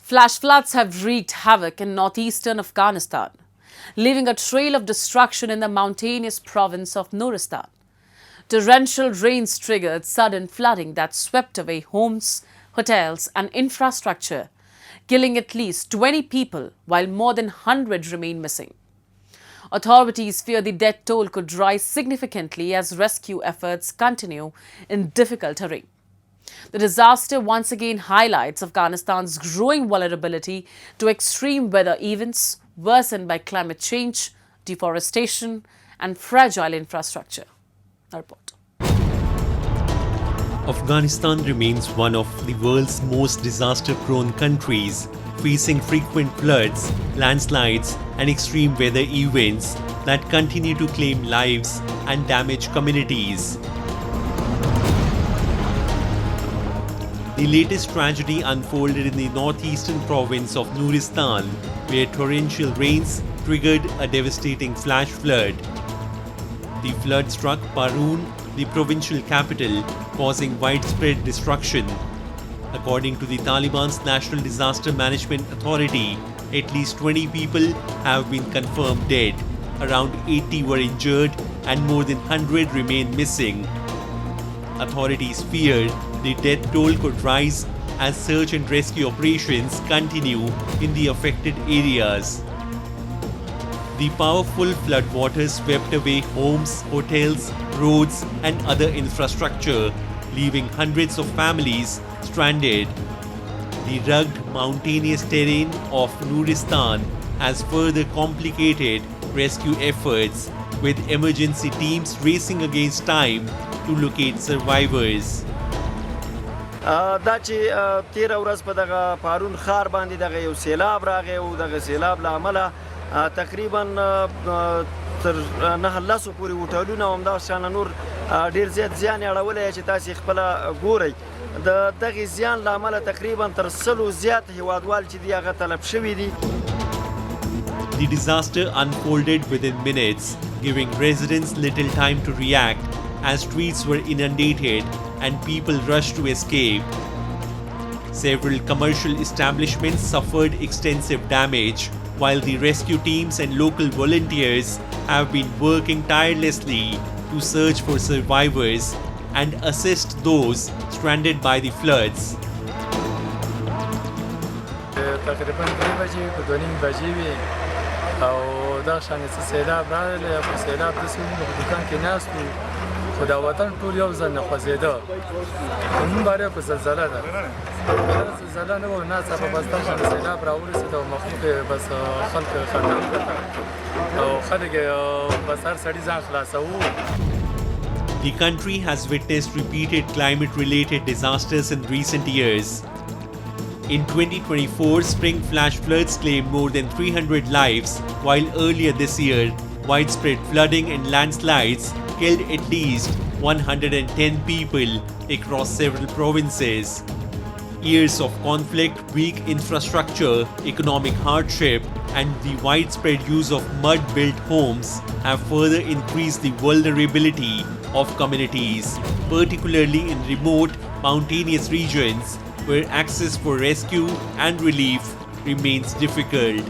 Flash floods have wreaked havoc in northeastern Afghanistan, leaving a trail of destruction in the mountainous province of Nuristan. Torrential rains triggered sudden flooding that swept away homes, hotels and infrastructure, killing at least 20 people while more than 100 remain missing. Authorities fear the death toll could rise significantly as rescue efforts continue in difficult terrain. The disaster once again highlights Afghanistan's growing vulnerability to extreme weather events worsened by climate change, deforestation and fragile infrastructure. A report. Afghanistan remains one of the world's most disaster-prone countries, facing frequent floods, landslides and extreme weather events that continue to claim lives and damage communities. The latest tragedy unfolded in the northeastern province of Nuristan, where torrential rains triggered a devastating flash flood. The flood struck Parun, the provincial capital, causing widespread destruction. According to the Taliban's National Disaster Management Authority, at least 20 people have been confirmed dead, around 80 were injured, and more than 100 remain missing. Authorities feared the death toll could rise as search and rescue operations continue in the affected areas. The powerful floodwaters swept away homes, hotels, roads and other infrastructure, leaving hundreds of families stranded. The rugged mountainous terrain of Nuristan has further complicated rescue efforts, with emergency teams racing against time to locate survivors. دا چې 13 ورځ په دغه پارون ښار باندې دغه یو سیلاب راغی او دغه سیلاب له امله تقریبا تر 9 پورې هوټلونه او همدغه شانه نور ډېر زیات زیان یې اړولی چې تاسې خپله ګورئ د دغې زیان له امله تقریبا تر 100 زیات هیوادوال چې دي هغه تلف شوي دي. The disaster unfolded within minutes, giving residents little time to react as streets were inundated and people rushed to escape. Several commercial establishments suffered extensive damage, while the rescue teams and local volunteers have been working tirelessly to search for survivors and assist those stranded by the floods. تقریبا 3 بجې په 2:30 بجې وې او دا شان څه سیلاب راغلی او سیلاب داسې موږ په دوکان کې ناست وو خو دا وطن ټول یو ځل نه خوځېده نن باره په زلزله ده زلزله نه وه ناڅاپه بس دا شان سیلاب راورسېد او مخلوق یې بس خلک خندان کړه او خلک بس هر سړي ځان خلاصوو. The country has witnessed repeated climate-related disasters in recent years. In 2024, spring flash floods claimed more than 300 lives, while earlier this year, widespread flooding and landslides killed at least 110 people across several provinces. Years of conflict, weak infrastructure, economic hardship, and the widespread use of mud-built homes have further increased the vulnerability of communities, particularly in remote, mountainous regions where access for rescue and relief remains difficult.